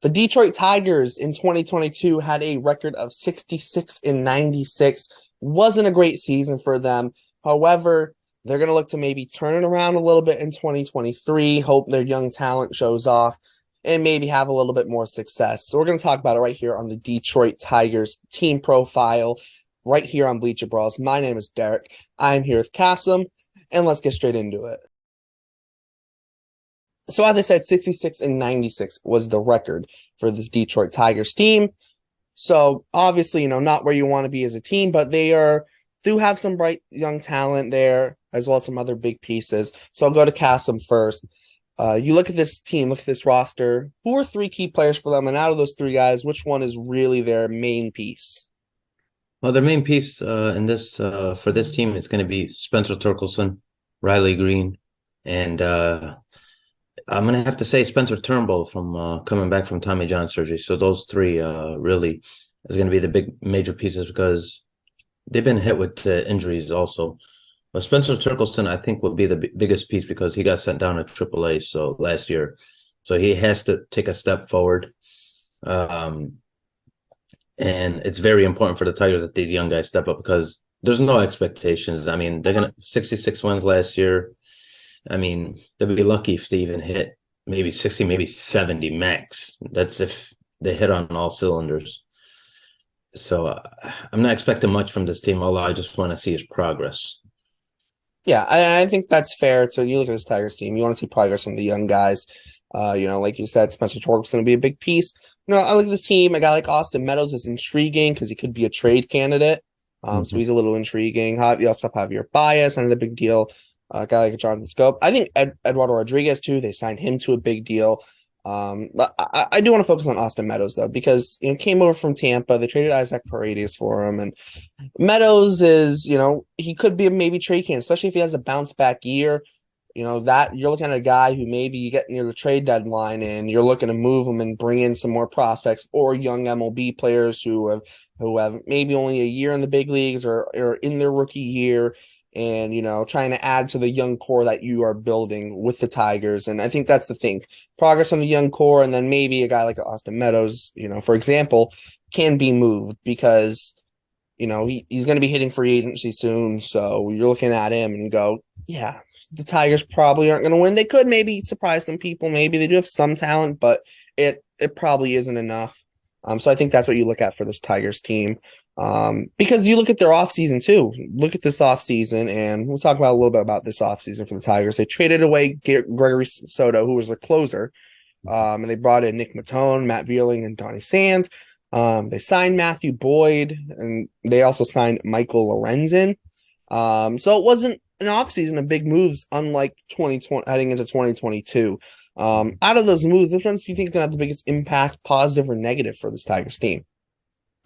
The Detroit Tigers in 2022 had a record of 66-96. Wasn't a great season for them. However, they're going to look to maybe turn it around a little bit in 2023, hope their young talent shows off, and maybe have a little bit more success. So we're going to talk about it right here on the Detroit Tigers team profile, right here on Bleacher Brawls. My name is Derek. I'm here with Kassem, and let's get straight into it. So as I said, 66-96 was the record for this Detroit Tigers team. So obviously, not where you want to be as a team, but they do have some bright young talent there, as well as some other big pieces. So I'll go to Kassem first. You look at this team, look at this roster. Who are three key players for them? And out of those three guys, which one is really their main piece? Well, their main piece in this for this team is going to be Spencer Torkelson, Riley Green, and I'm going to have to say Spencer Turnbull from coming back from Tommy John surgery. So those three really is going to be the big major pieces because they've been hit with injuries also. But Spencer Torkelson, I think, will be the biggest piece because he got sent down to AAA so last year, so he has to take a step forward. Um, and it's very important for the Tigers that these young guys step up because there's no expectations. I mean, they're gonna 66 wins last year. I mean, they'll be lucky if they even hit maybe 60, maybe 70 max. That's if they hit on all cylinders. So I'm not expecting much from this team, although I just want to see his progress. Yeah, I think that's fair. So you look at this Tigers team, you want to see progress from the young guys. Like you said, Spencer Torkelson going to be a big piece. I look at this team. A guy like Austin Meadows is intriguing because he could be a trade candidate. So Mhm. he's a little intriguing. You also have Javier Baez, another big deal. A guy like Jonathan Scope. I think Eduardo Rodriguez too. They signed him to a big deal. But I do want to focus on Austin Meadows though because came over from Tampa. They traded Isaac Paredes for him, and Meadows is he could be a maybe trade candidate, especially if he has a bounce back year. That you're looking at a guy who maybe you get near the trade deadline and you're looking to move him and bring in some more prospects or young MLB players who have maybe only a year in the big leagues or in their rookie year and trying to add to the young core that you are building with the Tigers. And I think that's the thing. Progress on the young core, and then maybe a guy like Austin Meadows, for example, can be moved because he's going to be hitting free agency soon. So you're looking at him and you go, yeah, the Tigers probably aren't going to win. They could maybe surprise some people. Maybe they do have some talent, but it probably isn't enough. So I think that's what you look at for this Tigers team. Because you look at their offseason too. Look at this offseason, and we'll talk about a little bit about this offseason for the Tigers. They traded away Gregory Soto, who was a closer, and they brought in Nick Matone, Matt Vierling, and Donnie Sands. They signed Matthew Boyd, and they also signed Michael Lorenzen. So it wasn't an offseason of big moves, unlike 2020 heading into 2022. Out of those moves, which ones do you think is going to have the biggest impact, positive or negative, for this Tigers team?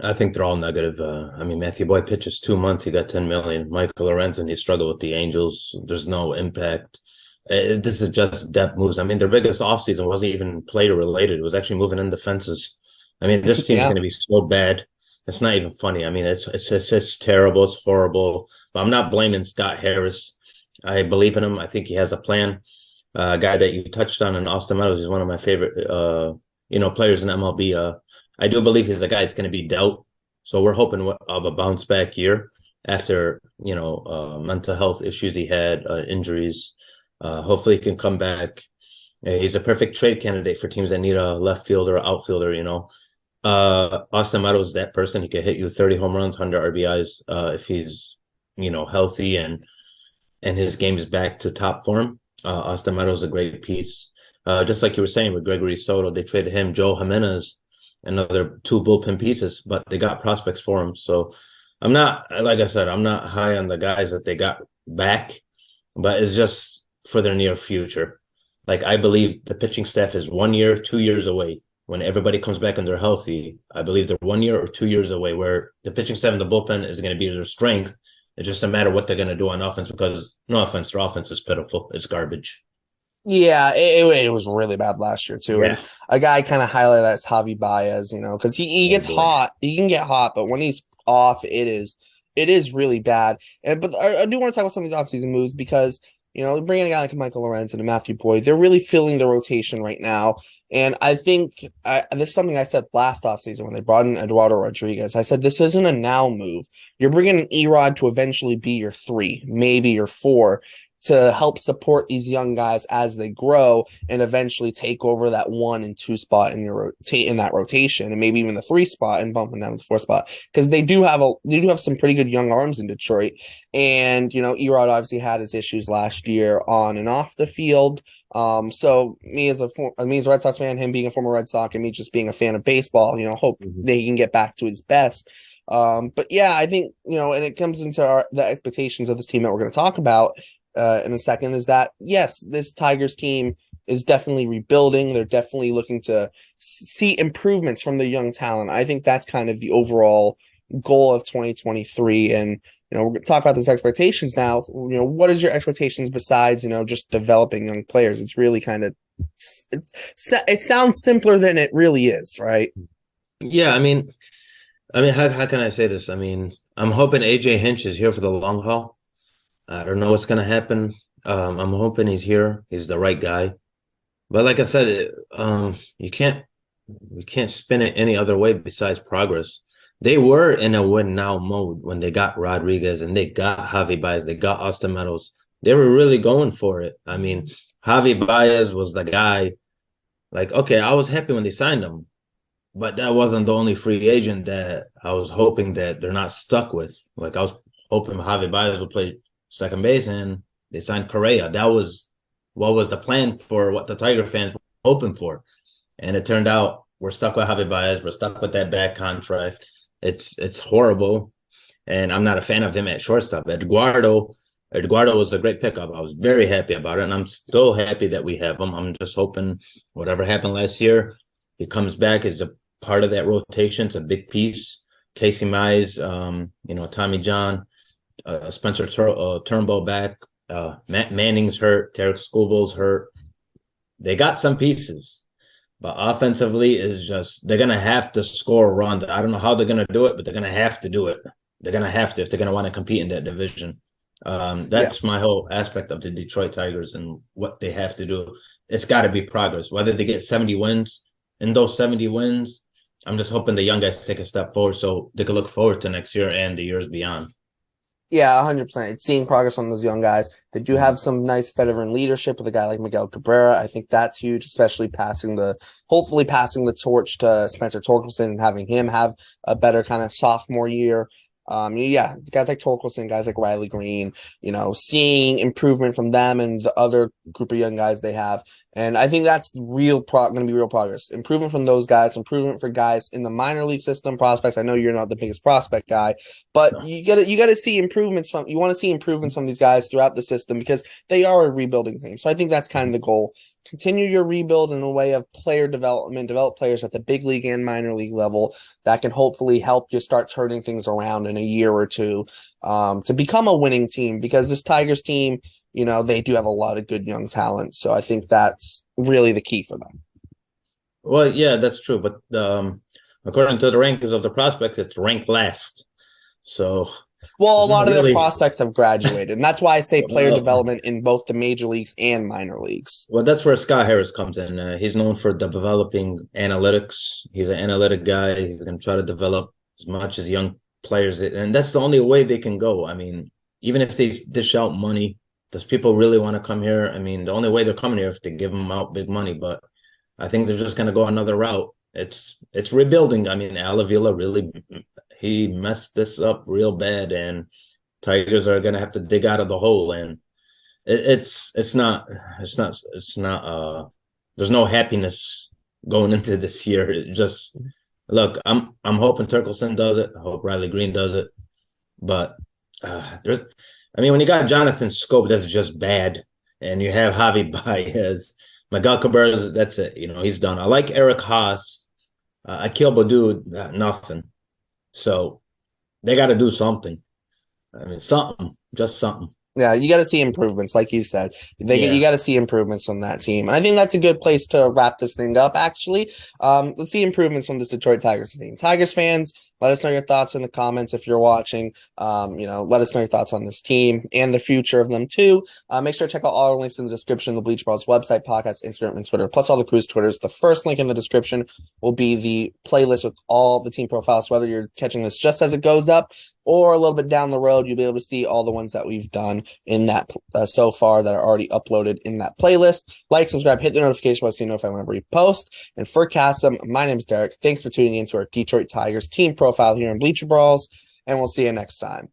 I think they're all negative. I mean, Matthew Boyd pitches 2 months, he got 10 million. Michael Lorenzen, he struggled with the Angels. There's no impact. This is just depth moves. I mean, their biggest offseason wasn't even player related. It was actually moving in defenses. I mean, this team's Yeah. going to be so bad. It's not even funny. I mean, it's terrible. It's horrible. But I'm not blaming Scott Harris. I believe in him. I think he has a plan. A guy that you touched on in Austin Meadows is one of my favorite, players in MLB. I do believe he's the guy that's going to be dealt. So we're hoping of a bounce back year after mental health issues he had, injuries. Hopefully he can come back. He's a perfect trade candidate for teams that need a left fielder or outfielder. Austin Meadows is that person. He could hit you 30 home runs, 100 RBIs if he's healthy and his game is back to top form. Austin Meadows is a great piece. Just like you were saying with Gregory Soto, they traded him, Joe Jimenez, another two bullpen pieces, but they got prospects for him. So I'm not, like I said, I'm not high on the guys that they got back, but it's just for their near future. Like I believe the pitching staff is 1 year, 2 years away. When everybody comes back and they're healthy, I believe they're 1 year or 2 years away where the pitching staff and the bullpen is going to be their strength. It's just a matter of what they're going to do on offense because no offense, their offense is pitiful. It's garbage. Yeah, it was really bad last year too. And Yeah. a guy kind of highlighted that's Javi Baez, because he Oh gets boy. hot. He can get hot, but when he's off, it is really bad. And but I do want to talk about some of these offseason moves because bringing a guy like Michael Lorenz and a Matthew Boyd, they're really filling the rotation right now. And I think this is something I said last offseason when they brought in Eduardo Rodriguez. I said, this isn't a now move. You're bringing an Erod to eventually be your 3, maybe your 4, to help support these young guys as they grow and eventually take over that 1 and 2 spot in that rotation, and maybe even the 3 spot and bump them down to the 4 spot, because they do have some pretty good young arms in Detroit. And Erod obviously had his issues last year on and off the field. So me as a Red Sox fan, him being a former Red Sox, and me just being a fan of baseball, hope they can get back to his best. But yeah, I think and it comes into the expectations of this team that we're going to talk about in a second, is that yes, this Tigers team is definitely rebuilding. They're definitely looking to see improvements from the young talent. I think that's kind of the overall goal of 2023. And we're going to talk about those expectations now. What is your expectations besides just developing young players? It's really kind of it sounds simpler than it really is, right? Yeah, how can I say this? I'm hoping AJ Hinch is here for the long haul. I don't know what's going to happen. I'm hoping he's here. He's the right guy. But like I said, we can't spin it any other way besides progress. They were in a win now mode when they got Rodriguez and they got Javi Baez, they got Austin Meadows. They were really going for it. Javi Baez was the guy. Like, okay, I was happy when they signed him, but that wasn't the only free agent that I was hoping that they're not stuck with. Like, I was hoping Javi Baez would play second base, and they signed Correa. That was what was the plan for what the Tiger fans were hoping for. And it turned out we're stuck with Javi Baez. We're stuck with that bad contract. It's horrible. And I'm not a fan of him at shortstop. Eduardo was a great pickup. I was very happy about it. And I'm still happy that we have him. I'm just hoping whatever happened last year, he comes back as a part of that rotation. It's a big piece. Casey Mize, Tommy John, Spencer Turnbull back. Matt Manning's hurt. Tarek Skubal's hurt. They got some pieces, but offensively is just they're gonna have to score runs. I don't know how they're gonna do it, but they're gonna have to do it. They're gonna have to if they're gonna want to compete in that division. That's my whole aspect of the Detroit Tigers and what they have to do. It's got to be progress. Whether they get 70 wins, in those 70 wins, I'm just hoping the young guys take a step forward so they can look forward to next year and the years beyond. Yeah, 100%. It's seeing progress on those young guys. They do have some nice veteran leadership with a guy like Miguel Cabrera. I think that's huge, especially hopefully passing the torch to Spencer Torkelson and having him have a better kind of sophomore year. Guys like Torkelson, guys like Riley Green, seeing improvement from them and the other group of young guys they have. And I think that's going to be real progress. Improvement from those guys, improvement for guys in the minor league system prospects. I know you're not the biggest prospect guy, but you gotta see improvements you want to see improvements from these guys throughout the system because they are a rebuilding team. So I think that's kind of the goal. Continue your rebuild in a way of player development, develop players at the big league and minor league level that can hopefully help you start turning things around in a year or two to become a winning team, because this Tigers team, they do have a lot of good young talent. So I think that's really the key for them. Well, yeah, that's true. But according to the rankings of the prospects, it's ranked last. So, well, a lot of their prospects have graduated, and that's why I say player development in both the major leagues and minor leagues. Well, that's where Scott Harris comes in. He's known for developing analytics. He's an analytic guy. He's going to try to develop as much as young players, and that's the only way they can go. Even if they dish out money, does people really want to come here? The only way they're coming here is if they give them out big money, but I think they're just going to go another route. It's rebuilding. Al Avila really he messed this up real bad, and Tigers are going to have to dig out of the hole. And it's not. There's no happiness going into this year. It just look. I'm hoping Turkelson does it. I hope Riley Green does it, but when you got Jonathan Scope, that's just bad. And you have Javi Baez, Miguel Cabrera, that's it. He's done. I like Eric Haas. Akil Baddoo, nothing. So they got to do something. Something, just something. Yeah, you got to see improvements, like you said. You Yeah. got to see improvements from that team, and I think that's a good place to wrap this thing up. Actually, let's see improvements from this Detroit Tigers team. Tigers fans, let us know your thoughts in the comments if you're watching. Let us know your thoughts on this team and the future of them too. Make sure to check out all our links in the description: the Bleacher Brawls website, podcast, Instagram, and Twitter, plus all the crew's Twitters. The first link in the description will be the playlist with all the team profiles. Whether you're catching this just as it goes up or a little bit down the road, you'll be able to see all the ones that we've done in that so far that are already uploaded in that playlist. Like, subscribe, hit the notification bell so you know if I whenever we post. And for Kassem, my name is Derek. Thanks for tuning in to our Detroit Tigers team profile here in Bleacher Brawls, and we'll see you next time.